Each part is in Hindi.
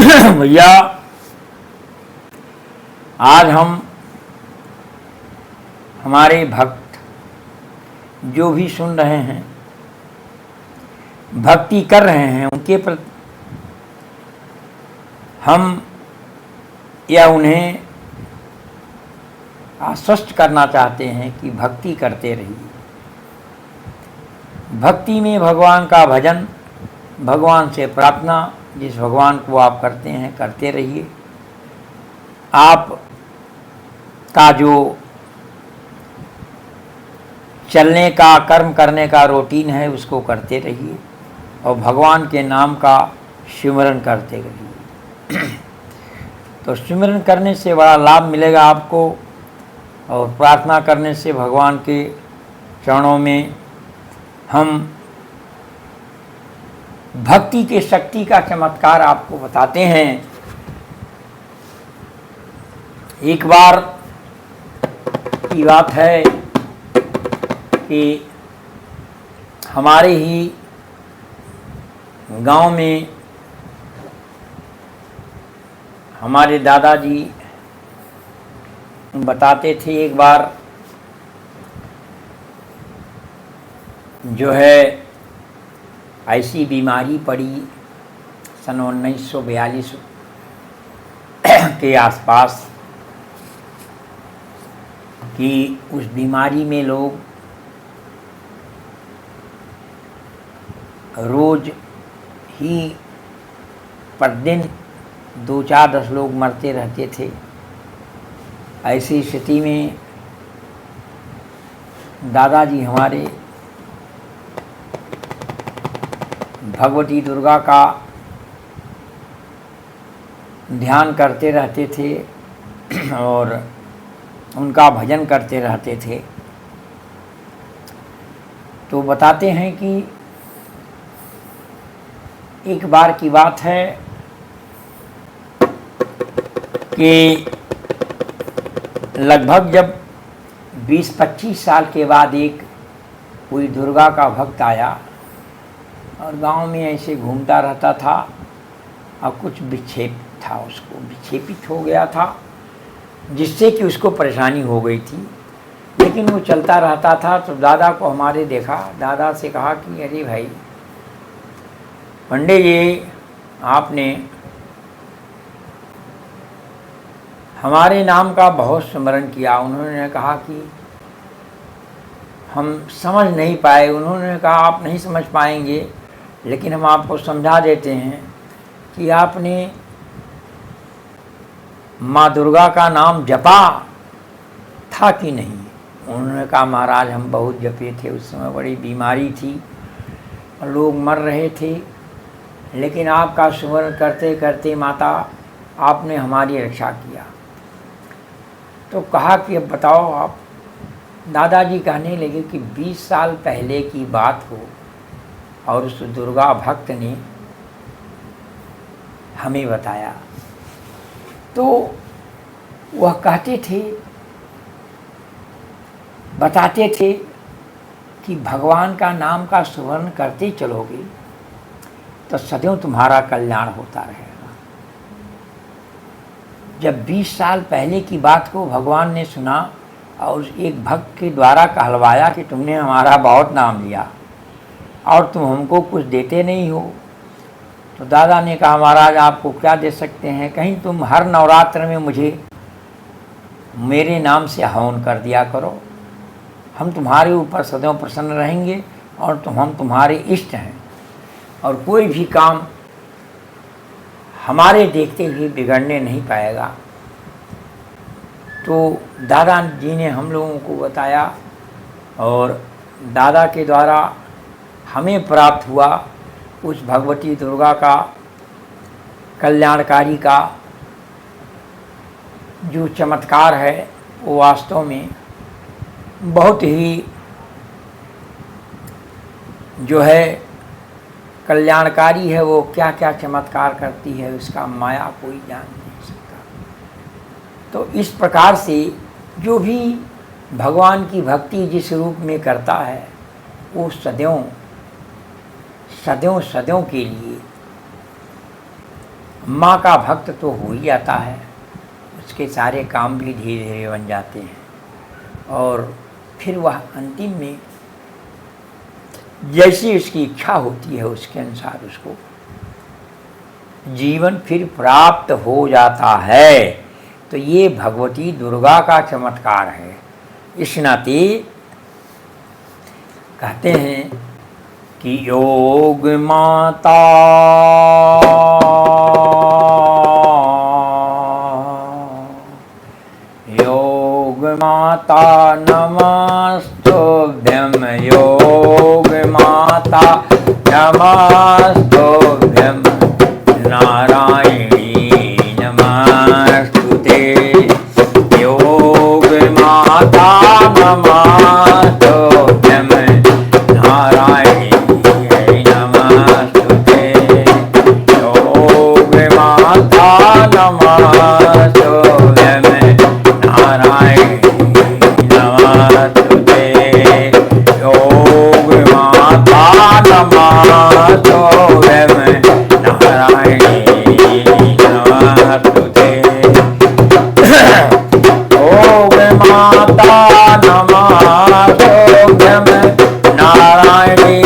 भैया आज हम हमारे भक्त जो भी सुन रहे हैं, भक्ति कर रहे हैं, उनके प्रति हम या उन्हें आश्वस्त करना चाहते हैं कि भक्ति करते रहिए। भक्ति में भगवान का भजन, भगवान से प्रार्थना, जिस भगवान को आप करते हैं करते रहिए। आप का जो चलने का, कर्म करने का रूटीन है उसको करते रहिए और भगवान के नाम का सिमरन करते रहिए। तो सिमरन करने से बड़ा लाभ मिलेगा आपको और प्रार्थना करने से भगवान के चरणों में हम भक्ति के शक्ति का चमत्कार आपको बताते हैं। एक बार की बात है कि हमारे ही गांव में हमारे दादाजी बताते थे, एक बार जो है ऐसी बीमारी पड़ी सन 1942 के आसपास कि उस बीमारी में लोग रोज ही प्रतिदिन 2-4-10 लोग मरते रहते थे। ऐसी स्थिति में दादाजी हमारे भगवती दुर्गा का ध्यान करते रहते थे और उनका भजन करते रहते थे। तो बताते हैं कि एक बार की बात है कि लगभग जब 20-25 साल के बाद एक कोई दुर्गा का भक्त आया और गांव में ऐसे घूमता रहता था और कुछ विक्षेप था, उसको विक्षेपित हो गया था जिससे कि उसको परेशानी हो गई थी, लेकिन वो चलता रहता था। तो दादा को हमारे देखा, दादा से कहा कि अरे भाई पंडित जी, आपने हमारे नाम का बहुत स्मरण किया। उन्होंने कहा कि हम समझ नहीं पाए। उन्होंने कहा आप नहीं समझ पाएंगे, लेकिन हम आपको समझा देते हैं कि आपने माँ दुर्गा का नाम जपा था कि नहीं। उन्होंने कहा महाराज हम बहुत जपे थे, उस समय बड़ी बीमारी थी और लोग मर रहे थे, लेकिन आपका स्मरण करते करते माता आपने हमारी रक्षा किया। तो कहा कि अब बताओ आप। दादाजी कहने लगे कि 20 साल पहले की बात हो और उस दुर्गा भक्त ने हमें बताया। तो वह कहते थे, बताते थे कि भगवान का नाम का स्मरण करते चलोगे तो सदैव तुम्हारा कल्याण होता रहेगा। जब 20 साल पहले की बात को भगवान ने सुना और एक भक्त के द्वारा कहलवाया कि तुमने हमारा बहुत नाम लिया और तुम हमको कुछ देते नहीं हो, तो दादा ने कहा महाराज आपको क्या दे सकते हैं, कहीं तुम हर नवरात्र में मुझे मेरे नाम से हवन कर दिया करो, हम तुम्हारे ऊपर सदैव प्रसन्न रहेंगे और हम तुम्हारे इष्ट हैं और कोई भी काम हमारे देखते हुए बिगड़ने नहीं पाएगा। तो दादा जी ने हम लोगों को बताया और दादा के द्वारा हमें प्राप्त हुआ उस भगवती दुर्गा का कल्याणकारी का जो चमत्कार है वो वास्तव में बहुत ही जो है कल्याणकारी है। वो क्या क्या चमत्कार करती है उसका माया कोई जान नहीं सकता। तो इस प्रकार से जो भी भगवान की भक्ति जिस रूप में करता है वो सदैव सदैव सदैव के लिए माँ का भक्त तो हो ही जाता है, उसके सारे काम भी धीरे धीरे बन जाते हैं और फिर वह अंतिम में जैसी उसकी इच्छा होती है उसके अनुसार उसको जीवन फिर प्राप्त हो जाता है। तो ये भगवती दुर्गा का चमत्कार है। इस नाते कहते हैं कि योग माता योग माता नमस्तुभ्यं योग माता नमस्तुभ्यं नारायणी नमस्तुते योग माता नमस्तुभ्यं नारायणी नमस्तुते योग माता नमस्तुभ्यं नारायणी नमस्तुते योग माता नमस्तुभ्यं नारायणी नमस्तुते योग माता नमस्तुभ्यं नारायणी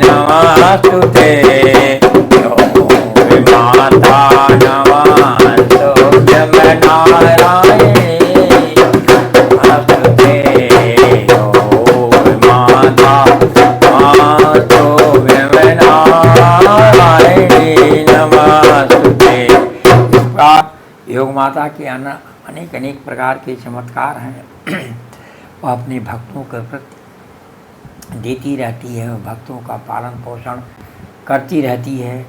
नमस्तुते योग माता नमस्तुभ्यं नारायणी नमस्तुते योग माता नमस्तुभ्यं नारायणी नमस्तुते। योग माता के अनेक अनेक प्रकार के चमत्कार हैं। वह अपने भक्तों के प्रति देती रहती है, भक्तों का पालन पोषण करती रहती है।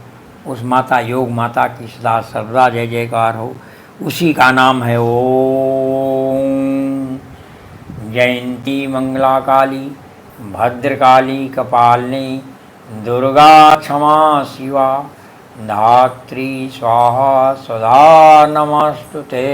उस माता योग माता की सदा सर्वदा जय जयकार हो। उसी का नाम है ओम। जयंती मंगला काली भद्रकाली कपालिनी दुर्गा क्षमा शिवा धात्री स्वाहा सदा नमस्तुते।